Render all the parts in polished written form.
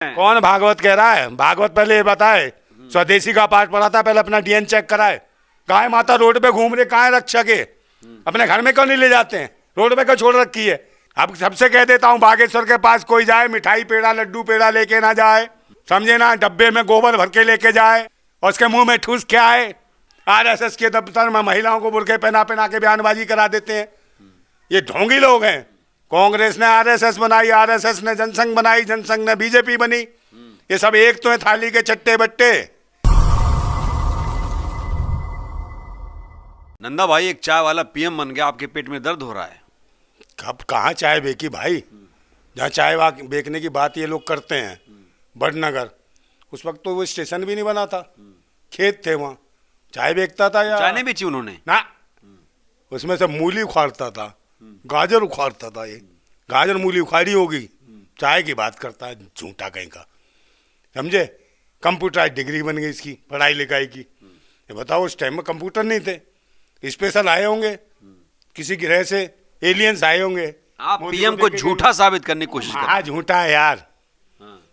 कौन भागवत कह रहा है? भागवत पहले ये बताए, स्वदेशी का पाठ पढ़ा था, पहले अपना डीएन चेक कराए। गाय माता रोड पे घूम रहे, कहाँ है रक्षक है? अपने घर में क्यों नहीं ले जाते हैं? रोड पे क्यों छोड़ रखी है? अब सबसे कह देता हूँ, बागेश्वर के पास कोई जाए, मिठाई पेड़ा लड्डू पेड़ा लेके ना जाए, समझे ना? डब्बे में गोबर भर के लेके जाए और उसके मुंह में ठूस के आए। आरएसएस के दफ्तर में महिलाओं को बुरके पहना पहना के बयानबाजी करा देते हैं। ये ढोंगी लोग हैं। कांग्रेस ने आरएसएस बनाई, आरएसएस ने जनसंघ बनाई, जनसंघ ने बीजेपी बनी। ये सब एक तो है थाली के चट्टे बट्टे। नंदा भाई, एक चाय वाला पीएम बन गया, आपके पेट में दर्द हो रहा है। कब कहाँ चाय बेची भाई? जहाँ चाय बेचने की बात ये लोग करते हैं, बड़नगर, उस वक्त तो वो स्टेशन भी नहीं बना था, खेत थे वहाँ, चाय बेचता था। या चाय नहीं बेची उन्होंने ना, उसमें से मूली उखाड़ता था, गाजर उखाड़ता था। ये गाजर मूली उखाड़ी होगी, चाय की बात करता है, झूठा कहीं का, समझे? कंप्यूटराइज डिग्री बन गई इसकी, पढ़ाई लिखाई की। ये बताओ, उस टाइम में कंप्यूटर नहीं थे, स्पेशल आए होंगे किसी ग्रह से, एलियंस आए होंगे। आप पीएम को झूठा साबित करने की कोशिश कर रहे हैं। झूठा है यार,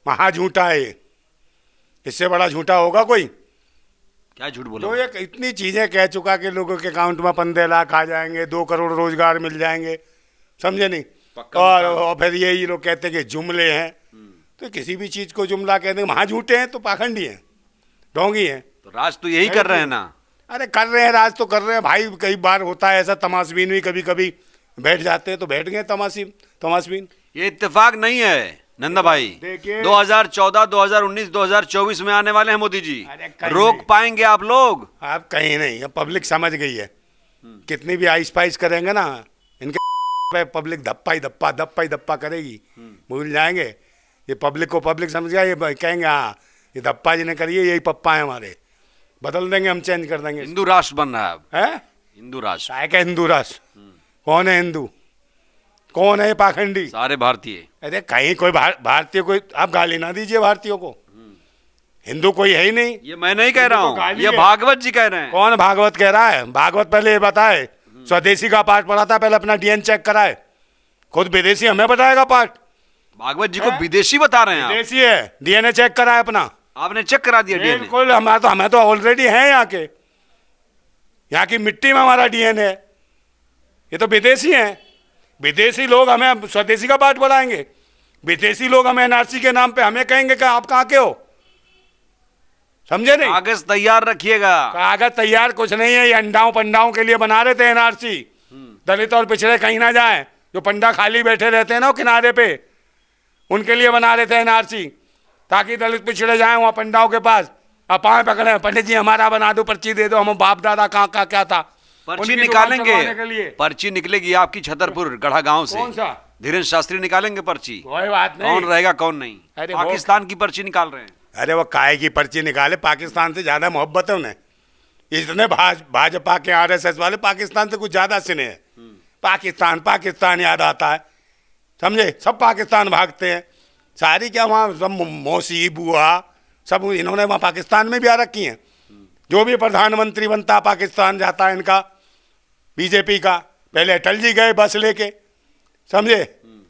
महा झूठा है। इससे बड़ा झूठा होगा कोई? क्या झूठ बोला? तो एक इतनी चीजें कह चुका कि लोगों के अकाउंट में 15 लाख आ जाएंगे, 2 करोड़ रोजगार मिल जाएंगे, समझे नहीं? और फिर यही लोग कहते हैं कि जुमले हैं। तो किसी भी चीज को जुमला कहते हैं, महा झूठे हैं तो पाखंडी हैं, ढोंगी हैं। तो राज तो यही कर रहे हैं ना। अरे कर रहे हैं, राज तो कर रहे हैं भाई। कई बार होता है ऐसा, तमाशबीन भी कभी कभी बैठ जाते हैं, तो बैठ गए तमाशबीन। ये इत्तेफाक नहीं है नंदा भाई। 2014, 2019, 2024 में आने वाले हैं मोदी जी। रोक पाएंगे आप लोग? आप कहीं नहीं, अब पब्लिक समझ गई है। कितनी भी आइस पाइस करेंगे ना, इनके पब्लिक धप्पा ही धप्पा करेगी, भूल जाएंगे। ये पब्लिक को पब्लिक समझ गया, ये कहेंगे हाँ ये धप्पा जी ने करिए, यही पप्पा है हमारे, बदल देंगे, हम चेंज कर देंगे। हिंदू राष्ट्र बन रहा है अब। है हिंदू राष्ट्र? काय का हिंदू राष्ट्र? कौन है हिंदू? कौन है पाखंडी? सारे भारतीय। अरे कहीं कोई भारतीय, कोई आप गाली ना दीजिए भारतीयों को। हिंदू कोई है ही नहीं। ये मैं नहीं कह रहा हूँ, ये भागवत जी कह रहे हैं। कौन भागवत कह रहा है? भागवत पहले ये बताए, स्वदेशी का पाठ पढ़ा था, पहले अपना डीएन चेक कराए। खुद विदेशी हमें बताएगा पाठ? भागवत जी को विदेशी बता रहे हैं आप? विदेशी है, डीएनए चेक कराए अपना। आपने चेक करा दिया डीएनए? बिल्कुल, हमें तो ऑलरेडी है यहाँ के, यहाँ की मिट्टी में हमारा डीएनए। ये तो विदेशी हैं। विदेशी लोग हमें स्वदेशी का पाठ पढ़ाएंगे, विदेशी लोग हमें एनआरसी के नाम पे हमें कहेंगे कि आप कहाँ के हो, समझे नहीं? कागज तैयार रखिएगा। कागज तैयार कुछ नहीं है, ये अंडाओं पंडाओं के लिए बना रहे थे एनआरसी। दलित और पिछड़े कहीं ना जाए, जो पंडा खाली बैठे रहते हैं ना वो किनारे पे, उनके लिए बना रहे थे एनआरसी, ताकि दलित पिछड़े जाएं वहाँ पंडाओं के पास, अब पाँव पकड़े, पंडित जी हमारा बना दो, पर्ची दे दो, हम बाप दादा कहाँ का क्या था। पर्ची निकालेंगे, पर्ची निकलेगी आपकी छतरपुर गढ़ा गांव से। कौन सा? धीरेन्द्र शास्त्री निकालेंगे पर्ची। कोई बात नहीं, कौन रहेगा कौन नहीं। अरे पाकिस्तान की पर्ची निकाल रहे हैं। अरे वो काय की पर्ची निकाले, पाकिस्तान से ज्यादा मोहब्बत है उन्हें। इतने भाजपा के आरएसएस वाले पाकिस्तान से कुछ ज्यादा स्नेह है। पाकिस्तान पाकिस्तान याद आता है, समझे? सब पाकिस्तान भागते हैं, सारी क्या वहाँ सब मौसी बुआ सब इन्होंने वहाँ पाकिस्तान में भी आ रखी हैं। जो भी प्रधानमंत्री बनता पाकिस्तान जाता है इनका, बीजेपी का। पहले अटल जी गए बस लेके, समझे?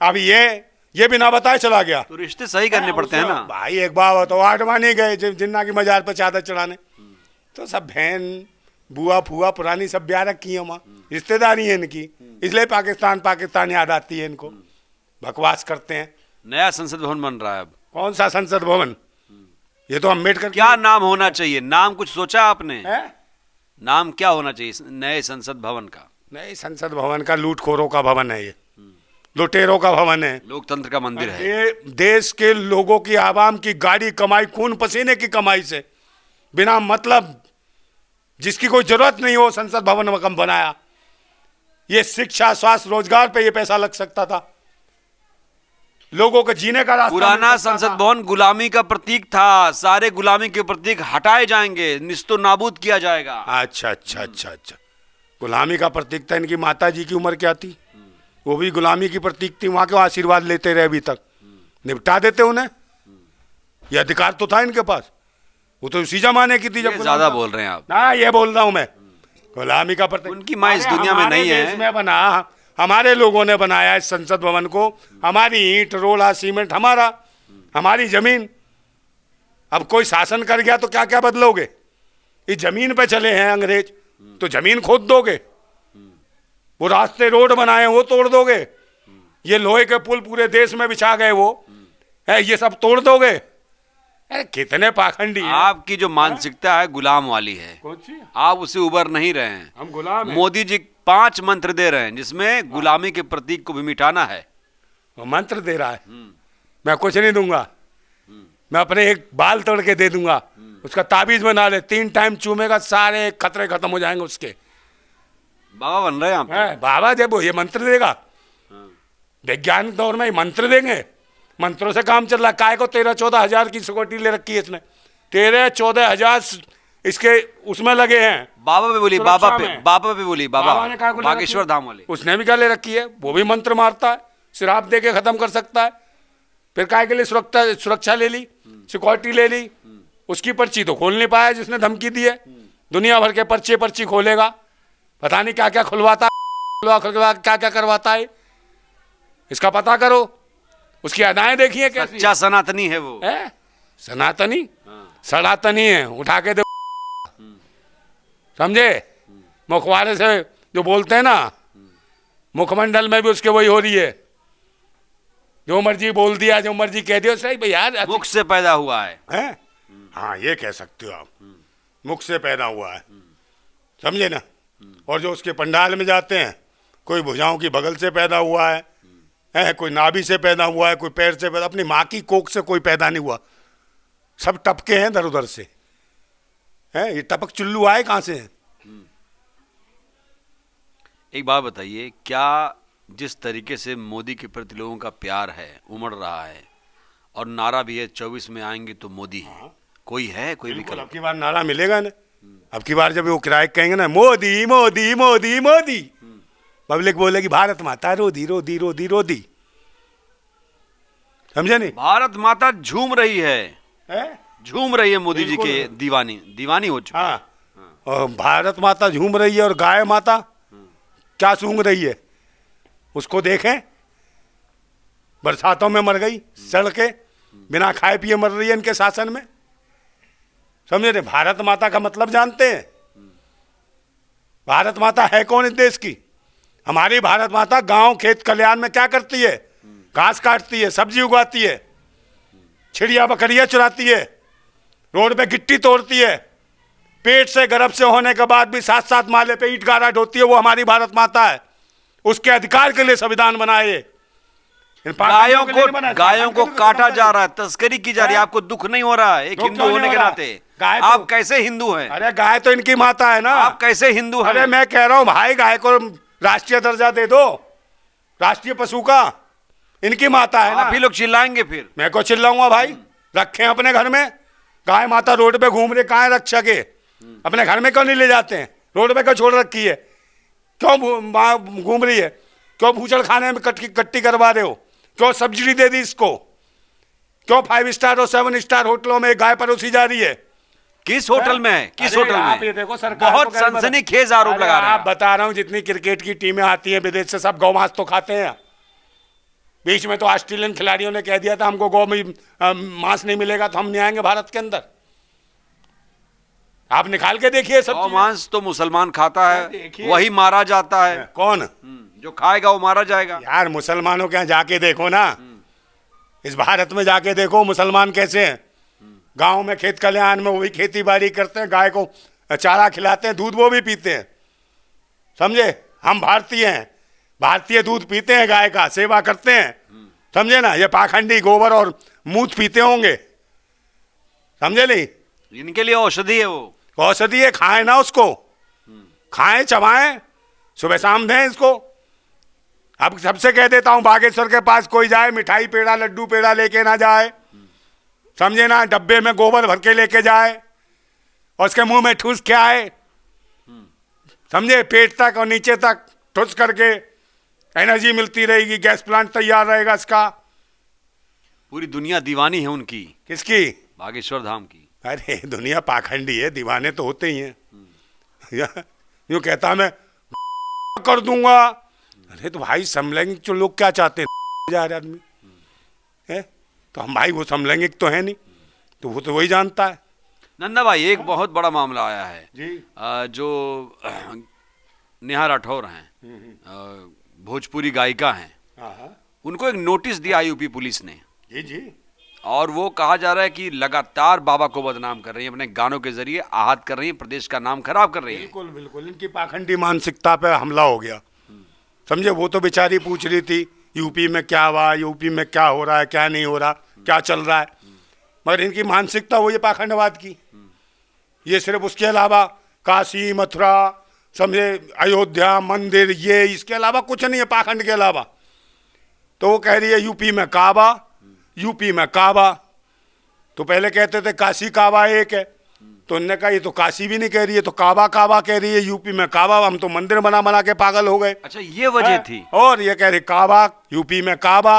अब ये बिना बताए चला गया। तो रिश्ते सही करने पड़ते हैं ना भाई। एक बार तो आडवाणी गए जिन्ना की मजार पर चादर चढ़ाने, तो सब बहन बुआ फुआ पुरानी सब ब्याह रखी है वहाँ, रिश्तेदारी है इनकी, इसलिए पाकिस्तान पाकिस्तान याद आती है इनको। बकवास करते हैं। नया संसद भवन बन रहा है अब। कौन सा संसद भवन? ये तो अम्बेडकर। क्या नाम होना चाहिए? नाम कुछ सोचा आपने? है? नाम क्या होना चाहिए नए संसद भवन का? नए संसद भवन का लूटखोरों का भवन है, ये लुटेरों का भवन है, लोकतंत्र का मंदिर है। देश के लोगों की, आवाम की गाड़ी कमाई, खून पसीने की कमाई से, बिना मतलब जिसकी कोई जरूरत नहीं हो संसद भवन में बनाया। ये शिक्षा स्वास्थ्य रोजगार पे ये पैसा लग सकता था, लोगों को जीने का रास्ता। पुराना संसद भवन गुलामी का प्रतीक था, सारे गुलामी के प्रतीक हटाए जाएंगे, निस्तो नाबूद किया जाएगा। अच्छा अच्छा अच्छा अच्छा, गुलामी का प्रतीक था। इनकी माता जी की उम्र क्या थी? वो भी गुलामी की प्रतीक थी, वहां के आशीर्वाद लेते रहे अभी तक, निपटा देते उन्हें। ये अधिकार तो था इनके पास, वो तो उसी जमाने की थी जब। ज्यादा बोल रहे हैं आप। ना, ये बोल रहा हूं मैं, गुलामी का प्रतीक। उनकी माँ इस दुनिया में नहीं है। इसमें बना, हमारे लोगों ने बनाया इस संसद भवन को, हमारी ईंट रोला सीमेंट हमारा, हमारी जमीन, अब कोई शासन कर गया तो क्या क्या बदलोगे? इस जमीन पे चले हैं अंग्रेज, तो जमीन खोद दोगे? वो रास्ते रोड बनाए वो तोड़ दोगे? ये लोहे के पुल पूरे देश में बिछा गए वो है, ये सब तोड़ दोगे? अरे कितने पाखंडी हैं। आपकी जो मानसिकता है गुलाम वाली है, कौन सी? आप उसे उबर नहीं रहे हैं। हम गुलाम हैं। मोदी जी 5 मंत्र दे रहे हैं जिसमें गुलामी के प्रतीक को भी मिटाना है। वो मंत्र दे रहा है, मैं कुछ नहीं दूंगा, मैं अपने एक बाल तोड़ के दे दूंगा, उसका ताबीज बना ले, 3 टाइम चूमेगा सारे खतरे खत्म हो जाएंगे उसके। बाबा बन रहे हैं आप। है बाबा जब वो ये मंत्र देगा, वैज्ञानिक दौर में ये मंत्र देंगे, मंत्रों से काम चल रहा है। काय को 13-14 हजार की सिक्योरिटी ले रखी है इसने, 13-14 हजार इसके उसमें लगे हैं। बाबा पे बोली, सुरक्षा बाबा पे में। बाबा पे बोली, बाबा बाबा ने काय को ले रखी बागेश्वर है? धाम वाले। उसने भी क्या ले रखी है? वो भी मंत्र मारता है, श्राप दे के खत्म कर सकता है। फिर काय के लिए सुरक्षा ले ली, सिक्योरिटी ले ली, उसकी पर्ची तो खोल नहीं पाया जिसने धमकी दी है। दुनिया भर के पर्ची खोलेगा, पता नहीं क्या क्या खुलवाता क्या क्या करवाता है, इसका पता करो, उसकी अदाएं देखिए कैसी सच्चा सनातनी है वो। है। सनातनी सनातनी है, उठा के दे, समझे? मुखवारे से जो बोलते हैं ना, मुखमंडल में भी उसके वही हो रही है, जो मर्जी बोल दिया, जो मर्जी कह दिया। सही भाई यार, मुख से पैदा हुआ है। हाँ ये कह सकते हो आप, मुख से पैदा हुआ है, समझे ना? और जो उसके पंडाल में जाते हैं, कोई भुजाओं की बगल से पैदा हुआ है, कोई नाभि से पैदा हुआ है, कोई पैर से पैदा, अपनी माँ की कोख से कोई पैदा नहीं हुआ, सब टपके हैं इधर उधर से। ये टपक चुल्लू आए कहाँ से? एक बात बताइए, क्या जिस तरीके से मोदी के प्रति लोगों का प्यार है, उमड़ रहा है, और नारा भी है 24 में आएंगे तो मोदी है, कोई है कोई बिल्कुल, विकल्प? अब की बार नारा मिलेगा ना। अब की बार जब वो किराए कहेंगे ना मोदी मोदी मोदी मोदी, पब्लिक बोलेगी भारत माता रोदी रोदी रोदी रोदी, समझे नहीं? भारत माता झूम रही है, झूम रही है मोदी जी बिल्कुल। के दीवानी हो चुकी है। हाँ, और भारत माता झूम रही है, और गाय माता क्या सूंघ रही है उसको देखें। बरसातों में मर गई, सड़ के बिना खाए पिए मर रही है इनके शासन में, समझे नहीं? भारत माता का मतलब जानते हैं? भारत माता है कौन इस देश की? हमारी भारत माता गांव खेत खलिहान में क्या करती है? घास काटती है, सब्जी उगाती है, चिड़िया बकरियां चुराती है, रोड पे गिट्टी तोड़ती है, पेट से गर्भ से होने के बाद भी 7-7 माले पे ईंट गारा ढोती है। वो हमारी भारत माता है, उसके अधिकार के लिए संविधान बनाए। गायों को काटा जा रहा है, तस्करी की जा रही है, आपको दुख नहीं हो रहा है? एक हिंदू होने के नाते आप कैसे हिंदू हैं? अरे गाय तो इनकी माता है ना, आप कैसे हिंदू हैं? अरे मैं कह रहा हूं भाई, गाय को राष्ट्रीय दर्जा दे दो, राष्ट्रीय पशु का, इनकी माता है ना। आप ही लोग चिल्लाएंगे फिर? मैं को चिल्लाऊंगा भाई, रखें अपने घर में। गाय माता रोड पे घूम रही, कहाँ रक्षा के? अपने घर में क्यों नहीं ले जाते हैं? रोड पे क्यों छोड़ रखी है? क्यों घूम रही है? क्यों भूचड़ खाने में कट्टी करवा रहे हो? क्यों सब्सिडी दे दी इसको? क्यों 5 स्टार और 7 स्टार होटलों में गाय परोसी जा रही है? किस होटल में है? किस होटल आप ये में? देखो, सरकार बहुत को क्या बता- सनसनीखेज आरोप अरे लगा रहे आप हैं। बता रहा हूं, जितनी क्रिकेट की टीमें आती हैं विदेश से, सब गौ मांस तो खाते हैं। बीच में तो ऑस्ट्रेलियन खिलाड़ियों ने कह दिया था हमको गौ मांस नहीं मिलेगा तो हम नहीं आएंगे भारत के अंदर। आप निकाल के देखिए सब गौ चीजें। मांस तो मुसलमान खाता है, देखिए। वही मारा जाता है। कौन? जो खाएगा वो मारा जाएगा। यार मुसलमानों के यहाँ जाके देखो ना, इस भारत में जाके देखो मुसलमान कैसे हैं। गांव में खेत खलिहान में वो भी खेती बाड़ी करते हैं, गाय को चारा खिलाते हैं, दूध वो भी पीते हैं, समझे? हम भारतीय हैं, भारतीय दूध पीते हैं, गाय का सेवा करते हैं, समझे ना? ये पाखंडी गोबर और मूत पीते होंगे, समझे नहीं? इनके लिए औषधि है वो। औषधि है, खाएं ना उसको, खाएं चबाएं, सुबह शाम दें इसको। अब सबसे कह देता हूं, बागेश्वर के पास कोई जाए, मिठाई पेड़ा लड्डू पेड़ा लेके ना जाए, समझे ना? डब्बे में गोबर भर के लेके जाए और उसके मुंह में ठूस के आए, समझे? पेट तक और नीचे तक ठूस करके एनर्जी मिलती रहेगी, गैस प्लांट तैयार रहेगा इसका। पूरी दुनिया दीवानी है उनकी। किसकी? बागेश्वर धाम की। अरे दुनिया पाखंडी है, दीवाने तो होते ही हैं। यूं कहता मैं कर दूंगा, अरे तो भाई समलेंगे जो लोग क्या चाहते हैं, जा रहे आदमी है, तो हम भाई वो समलैंगिक तो है नहीं, तो वो तो वही जानता है। नंदा भाई, एक बहुत बड़ा मामला आया है जी। जो नेहा राठौर हैं, भोजपुरी गायिका हैं, हाँ उनको एक नोटिस दिया यूपी पुलिस ने, जी जी। और वो कहा जा रहा है कि लगातार बाबा को बदनाम कर रही है, अपने गानों के जरिए आहत कर रही है, प्रदेश का नाम खराब कर रही है। बिल्कुल बिल्कुल, इनकी पाखंडी मानसिकता पे हमला हो गया, समझे। वो तो बेचारी पूछ रही थी यूपी में क्या हुआ, यूपी में क्या हो रहा है, क्या नहीं हो रहा, क्या चल रहा है, मगर इनकी मानसिकता वो ये पाखंडवाद की। ये सिर्फ उसके अलावा काशी मथुरा, समझे, अयोध्या मंदिर, ये इसके अलावा कुछ नहीं है पाखंड के अलावा। तो वो कह रही है यूपी में काबा, यूपी में काबा। तो पहले कहते थे काशी काबा एक है, तो उन्होंने कहा ये तो काशी भी नहीं कह रही है, तो काबा काबा कह रही है, यूपी में काबा, हम तो मंदिर बना बना के पागल हो गए। अच्छा, ये वजह थी। और ये कह रही काबा, यूपी में काबा,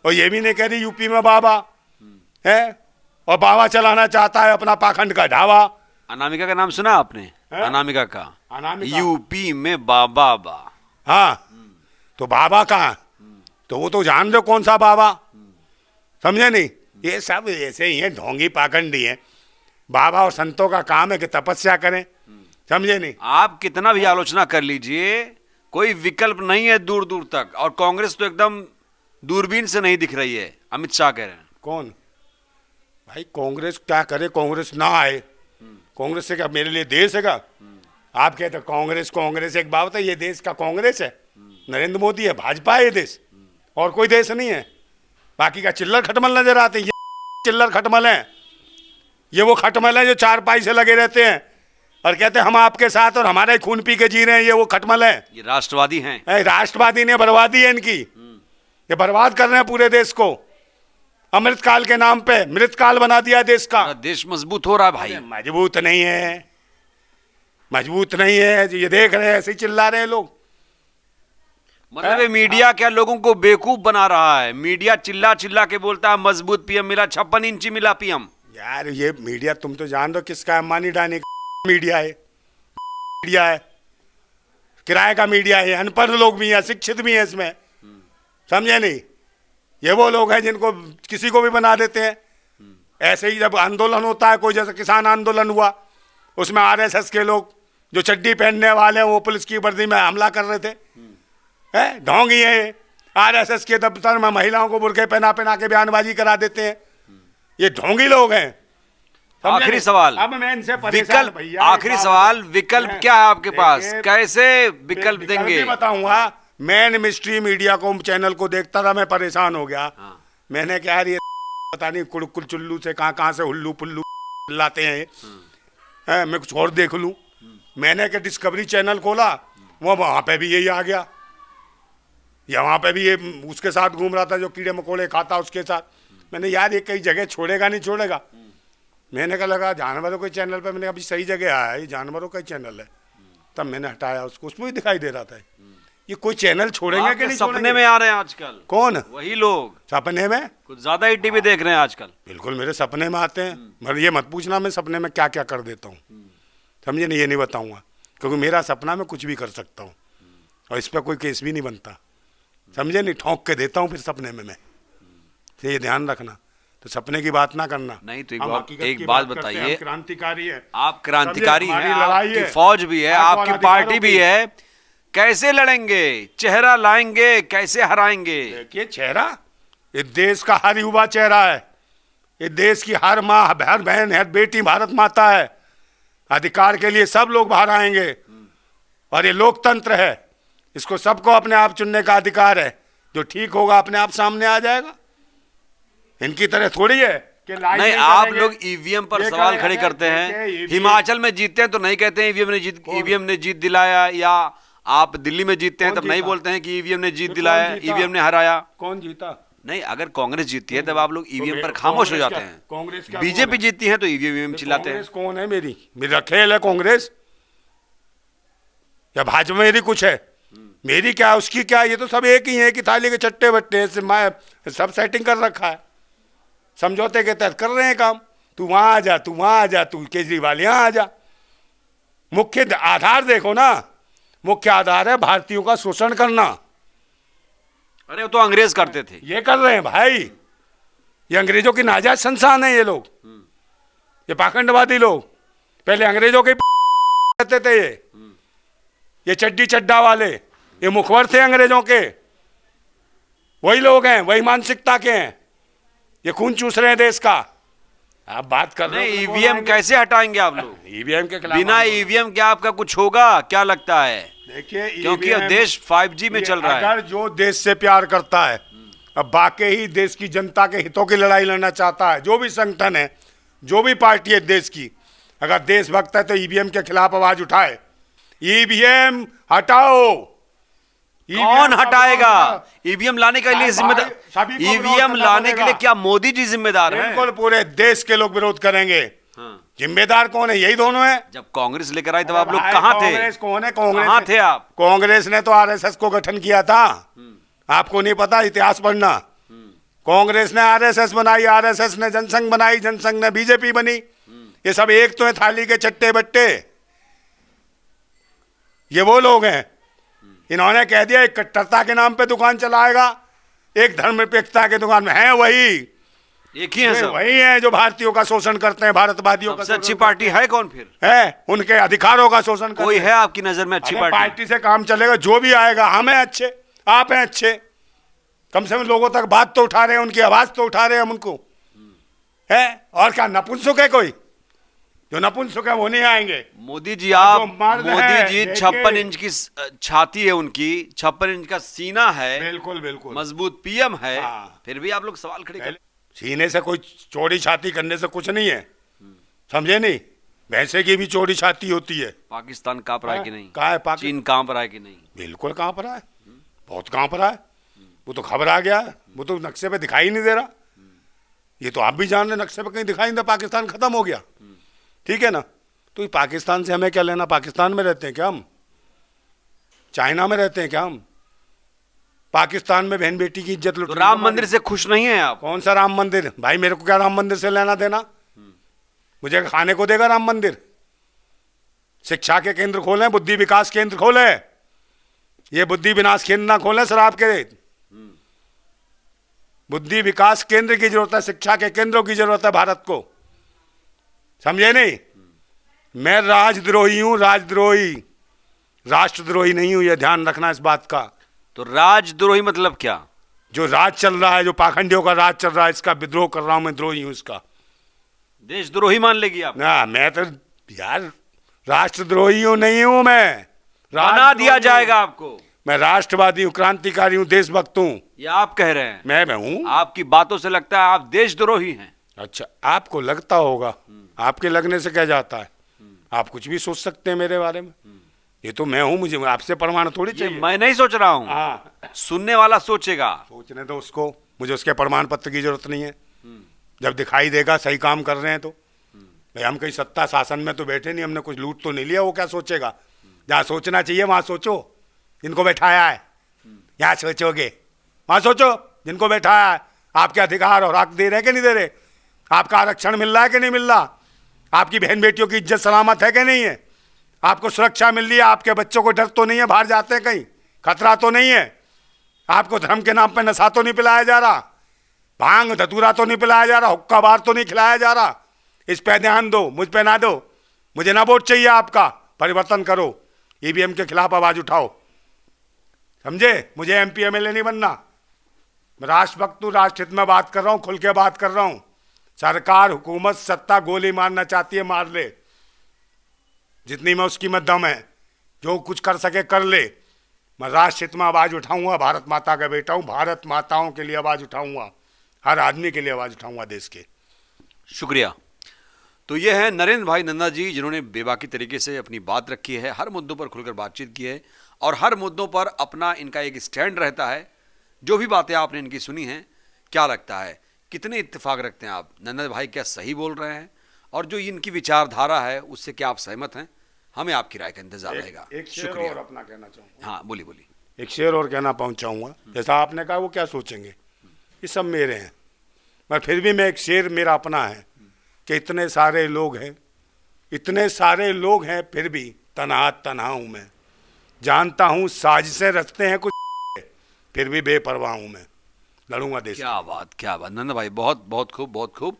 और ये भी नहीं कह रही यूपी में बाबा है, और बाबा चलाना चाहता है अपना पाखंड का ढाबा। अनामिका का नाम सुना आपने? अनामिका का, अनामिका। यूपी में बाबा बा। हाँ, तो बाबा कहाँ, तो वो तो जान दो कौन सा बाबा, समझे नहीं। ये सब ऐसे ही है, ढोंगी पाखंडी है। बाबा और संतों का काम है कि तपस्या करें, समझे नहीं। आप कितना भी आलोचना कर लीजिए, कोई विकल्प नहीं है दूर दूर तक, और कांग्रेस तो एकदम दूरबीन से नहीं दिख रही है। अमित शाह कह रहे हैं। कौन भाई, कांग्रेस क्या करे, कांग्रेस ना आए, कांग्रेस से क्या मेरे लिए देश है क्या? आप कहते कांग्रेस कांग्रेस, एक बात है, ये देश का कांग्रेस है, नरेंद्र मोदी है, भाजपा है ये देश, और कोई देश नहीं है। बाकी का चिल्लर खटमल नजर आते हैं, ये चिल्लर खटमल हैं, ये वो खटमल हैं जो चारपाई से लगे रहते हैं और कहते हैं हम आपके साथ और हमारा ही खून पी के जी रहे हैं, ये वो खटमल हैं। ये राष्ट्रवादी हैं। राष्ट्रवादी ने बर्बादी है इनकी, ये बर्बाद कर रहे हैं पूरे देश को, अमृतकाल के नाम पे मृतकाल बना दिया देश का। देश मजबूत हो रहा है भाई। मजबूत नहीं है, मजबूत नहीं है, ये देख रहे हैं, ऐसे ही चिल्ला रहे हैं लोग। मतलब ये मीडिया क्या लोगों को बेवकूफ बना रहा है? मीडिया चिल्ला चिल्ला के बोलता है मजबूत पीएम मिला, 56 इंची मिला पीएम। यार ये मीडिया तुम तो जान दो किसका है, अंबानी डानी का मीडिया है, मीडिया है, किराए का मीडिया है, अनपढ़ लोग भी हैं, शिक्षित भी हैं इसमें, समझे नहीं। ये वो लोग हैं जिनको किसी को भी बना देते हैं। ऐसे ही जब आंदोलन होता है, कोई जैसे किसान आंदोलन हुआ, उसमें आरएसएस के लोग जो चड्डी पहनने वाले हैं वो पुलिस की वर्दी में हमला कर रहे थे, है ढोंगी है। आरएसएस के दफ्तर में महिलाओं को बुरखे पहना पहना के बयानबाजी करा देते हैं, ये ढोंगी लोग हैं। आखिरी सवाल, अब मैं इनसे विकल्प, आखिरी सवाल, विकल्प क्या है आपके पास? कैसे विकल्प देंगे? बताऊंगा। मैं मिस्ट्री मीडिया को चैनल को देखता था, मैं परेशान हो गया। मैंने क्या ये पता नहीं कुड़कुल चुल्लू से कहाँ से हुल्लू पुल्लू लाते हैं, मैं कुछ और देख लूं। मैंने क्या डिस्कवरी चैनल खोला, वो वहाँ पे भी यही आ गया, या वहाँ पे भी ये उसके साथ घूम रहा था जो कीड़े मकोड़े खाता उसके साथ। मैंने यार ये कई जगह छोड़ेगा नहीं छोड़ेगा। मैंने कहा लगा जानवरों के चैनल पे, मैंने अभी सही जगह आया, ये जानवरों का चैनल है, तब मैंने हटाया उसको, उसमें भी दिखाई दे रहा था। ये कोई चैनल छोड़ेंगे कि नहीं? सपने में आ रहे हैं आजकल। कौन? वही लोग सपने में, कुछ ज्यादा ही टीवी देख रहे हैं आजकल। बिल्कुल मेरे सपने में आते हैं, मगर ये मत पूछना मैं सपने में क्या क्या कर देता हूँ, समझे नहीं, ये नहीं बताऊंगा, क्योंकि मेरा सपना मैं कुछ भी कर सकता हूँ और इस पर कोई केस भी नहीं बनता, समझे नहीं। ठोंक के देता हूँ फिर सपने में मैं, तो ये ध्यान रखना। तो सपने की बात ना करना। नहीं तो एक बात बताइए, क्रांतिकारी है, आप क्रांतिकारी हैं, लड़ाई आपकी फौज भी है, आपकी पार्टी भी है, कैसे लड़ेंगे? चेहरा लाएंगे, कैसे हराएंगे? देखिए चेहरा, ये देश का हर युवा चेहरा है, ये देश की हर माँ, हर बहन, हर बेटी भारत माता है। अधिकार के लिए सब लोग बाहर आएंगे, और ये लोकतंत्र है, इसको सबको अपने आप चुनने का अधिकार है। जो ठीक होगा अपने आप सामने आ जाएगा। इनकी तरह थोड़ी है कि नहीं, आप लोग ईवीएम पर सवाल खड़े करते हैं। हिमाचल में जीतते हैं तो नहीं कहते हैं ईवीएम ने जीत दिलाया, या आप दिल्ली में जीतते हैं तब नहीं बोलते हैं कि ईवीएम ने जीत दिलाया, ईवीएम ने हराया। कौन जीता? नहीं, अगर कांग्रेस जीतती है तब आप लोग ईवीएम पर खामोश हो जाते हैं। कांग्रेस क्या? बीजेपी जीतती है तो ईवीएम चिल्लाते हैं। कौन है? मेरा खेल है कांग्रेस या भाजपा मेरी कुछ है? मेरी क्या उसकी क्या, ये तो सब एक ही है कि थाली के चट्टे बट्टे सब सेटिंग कर रखा है, समझौते के तहत कर रहे हैं काम। तू वहां आ जा, तू वहां आ जा, तू केजरीवाल यहाँ आ जा। मुख्य आधार देखो ना, मुख्य आधार है भारतीयों का शोषण करना। अरे वो तो अंग्रेज करते थे, ये कर रहे हैं भाई, ये अंग्रेजों की नाजायज संस्थान है ये लोग, ये पाखंडवादी लोग। पहले अंग्रेजों के रहते थे ये चड्डी चड्डा वाले, ये मुखबर थे अंग्रेजों के, वही लोग हैं, वही मानसिकता के हैं, ये खून चूस रहे हैं देश का। आप बात कर रहे हैं ईवीएम कैसे हटाएंगे आप लोग? ईवीएम के खिलाफ बिना ईवीएम के आपका कुछ होगा क्या लगता है? देखिए, क्योंकि अब देश 5G में चल रहा है। अगर जो देश से प्यार करता है, अब वाकई ही देश की जनता के हितों की लड़ाई लड़ना चाहता है, जो भी संगठन है, जो भी पार्टी है देश की, अगर देशभक्त है तो ईवीएम के खिलाफ आवाज उठाए। ईवीएम हटाओ। कौन हटाएगा? ईवीएम लाने के लिए जिम्मेदार, ईवीएम लाने के लिए क्या मोदी जी जिम्मेदार हैं? बिल्कुल, पूरे देश के लोग विरोध करेंगे। जिम्मेदार कौन है? यही दोनों है। जब कांग्रेस लेकर आई तब आप लोग कहाँ थे? कांग्रेस कौन है? कांग्रेस कहाँ थे आप? कांग्रेस ने तो आरएसएस को गठन किया था, आपको नहीं पता? इतिहास पढ़ना। कांग्रेस ने आरएसएस बनाई, आरएसएस ने जनसंघ बनाई, जनसंघ ने बीजेपी बनी। ये सब एक तो है थाली के चट्टे बट्टे। ये वो लोग हैं, इन्होंने कह दिया एक कट्टरता के नाम पे दुकान चलाएगा, एक धर्मनिरपेक्षता के दुकान में है वही एक ही है सब। वही है जो भारतीयों का शोषण करते हैं, भारतवादियों का। सबसे अच्छी पार्टी है कौन फिर? है उनके अधिकारों का शोषण करते कोई है आपकी नजर में अच्छी पार्टी? पार्टी से काम चलेगा, जो भी आएगा। हम हैं अच्छे, आप हैं अच्छे, कम से कम लोगों तक बात तो उठा रहे हैं, उनकी आवाज तो उठा रहे हैं हम उनको, है। और क्या नपुंसक है कोई? जो नपुंसक है वो नहीं आएंगे। मोदी जी, आप मोदी जी 56 इंच की छाती है उनकी, 56 इंच का सीना है, बिल्कुल बिल्कुल मजबूत पीएम है, हाँ। फिर भी आप लोग सवाल खड़े कर। सीने से कोई चौड़ी छाती करने से कुछ नहीं है, समझे नहीं? भैंसे की भी चौड़ी छाती होती है। पाकिस्तान कांप रहा है कि नहीं? कहाँ है चीन कांप रहा है कि नहीं? बिल्कुल कांप रहा है, बहुत कांप रहा है। वो तो घबरा गया है, वो तो नक्शे पे दिखाई नहीं दे रहा। ये तो आप भी जान रहे, नक्शे पे कहीं दिखाई नहीं दे, पाकिस्तान खत्म हो गया। ठीक है ना? तो पाकिस्तान से हमें क्या लेना? पाकिस्तान में रहते हैं क्या हम? चाइना में रहते हैं क्या हम? पाकिस्तान में बहन बेटी की इज्जत लुट। तो राम मंदिर से खुश नहीं है आप? कौन सा राम मंदिर? भाई मेरे को क्या राम मंदिर से लेना देना? मुझे खाने को देगा राम मंदिर? शिक्षा के केंद्र खोलें, बुद्धि विकास केंद्र खोलें, ये बुद्धि विनाश केंद्र ना खोलें शराब के। बुद्धि विकास केंद्र की जरूरत है, शिक्षा के केंद्रों की जरूरत है भारत को, समझे नहीं? मैं राजद्रोही हूं, राजद्रोही, राष्ट्रद्रोही नहीं हूं, यह ध्यान रखना इस बात का। तो राजद्रोही मतलब क्या? जो राज चल रहा है, जो पाखंडियों का राज चल रहा है, इसका विद्रोह कर रहा हूं मैं, द्रोही हूं इसका। देशद्रोही मान लेगी आप? ना, मैं तो यार राष्ट्रद्रोही हूं, नहीं हूं मैं। बना दिया जाएगा आपको। मैं राष्ट्रवादी हूं, क्रांतिकारी हूं, देशभक्त हूं। ये आप कह रहे हैं? मैं हूं। आपकी बातों से लगता है आप देशद्रोही हैं। अच्छा, आपको लगता होगा, आपके लगने से क्या जाता है? आप कुछ भी सोच सकते हैं मेरे बारे में। ये तो मैं हूं, मुझे आपसे प्रमाण थोड़ी चाहिए। मैं नहीं सोच रहा हूं, हाँ, सुनने वाला सोचेगा। सोचने दो उसको, मुझे उसके प्रमाण पत्र की जरूरत नहीं है। जब दिखाई देगा सही काम कर रहे हैं तो। भाई हम कहीं सत्ता शासन में तो बैठे नहीं, हमने कुछ लूट तो नहीं लिया, वो क्या सोचेगा? जहाँ सोचना चाहिए वहाँ सोचो, जिनको बैठाया है। यहाँ सोचोगे वहाँ सोचो, जिनको बैठाया है। आपके अधिकार और हक दे रहे कि नहीं दे रहे? आपका आरक्षण मिल रहा है कि नहीं मिल रहा? आपकी बहन बेटियों की इज्जत सलामत है कि नहीं है? आपको सुरक्षा मिल रही है? आपके बच्चों को डर तो नहीं है बाहर जाते हैं कहीं? खतरा तो नहीं है? आपको धर्म के नाम पर नशा तो नहीं पिलाया जा रहा? भांग धतूरा तो नहीं पिलाया जा रहा? हुक्का बार तो नहीं खिलाया जा रहा? इस पे ध्यान दो, मुझ पे ना दो। मुझे ना वोट चाहिए आपका, परिवर्तन करो, ईवीएम के खिलाफ आवाज उठाओ, समझे? मुझे एमपी एमएलए नहीं बनना। मैं राष्ट्रभक्त हूँ, राष्ट्र हित में बात कर रहा हूँ, खुल के बात कर रहा हूँ। सरकार, हुकूमत, सत्ता गोली मारना चाहती है, मार ले, जितनी में उसकी में दम है, जो कुछ कर सके कर ले। मैं राष्ट्र हित में आवाज उठाऊंगा, भारत माता का बेटा हूँ, भारत माताओं के लिए आवाज उठाऊंगा, हर आदमी के लिए आवाज उठाऊंगा देश के। शुक्रिया। तो ये है नरेंद्र भाई नंदा जी, जिन्होंने बेबाकी तरीके से अपनी बात रखी है, हर मुद्दों पर खुलकर बातचीत की है और हर मुद्दों पर अपना इनका एक स्टैंड रहता है। जो भी बातें आपने इनकी सुनी हैं, क्या लगता है, कितने इत्तेफाक रखते हैं आप? नंदा भाई क्या सही बोल रहे हैं? और जो इनकी विचारधारा है उससे क्या आप सहमत हैं? हमें आपकी राय का इंतजार रहेगा। एक शेर और अपना कहना चाहूँगा। हाँ बोलिए बोलिए। एक शेर और कहना पहुँचाऊँगा। जैसा आपने कहा वो क्या सोचेंगे, ये सब मेरे हैं, पर फिर भी मैं एक शेर मेरा अपना है कि इतने सारे लोग हैं, इतने सारे लोग हैं, फिर भी तन्हा हूँ मैं। जानता हूँ साजिशें रचते हैं कुछ, फिर भी बेपरवाह हूँ मैं। लड़ूंगा देश। क्या बात नंदा भाई, बहुत बहुत खूब, बहुत खूब।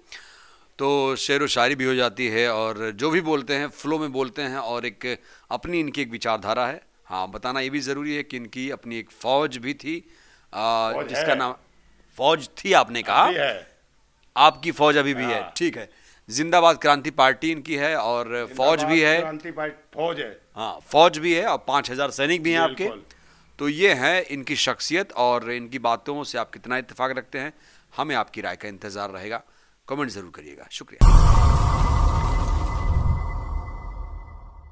तो शेर व शायरी भी हो जाती है और जो भी बोलते हैं फ्लो में बोलते हैं, और एक अपनी इनकी एक विचारधारा है। हाँ, बताना ये भी ज़रूरी है कि इनकी अपनी एक फौज भी थी, जिसका नाम फौज थी, आपने कहा अभी है। आपकी फौज अभी भी है, ठीक है। जिंदाबाद क्रांति पार्टी इनकी है और फौज भी है, क्रांति पार्टी फौज है। हाँ फौज भी है, और 5,000 सैनिक भी हैं आपके। बिल्कुल। तो ये है इनकी शख्सियत, और इनकी बातों से आप कितना इत्तेफाक रखते हैं, हमें आपकी राय का इंतज़ार रहेगा। कमेंट ज़रूर करिएगा। शुक्रिया।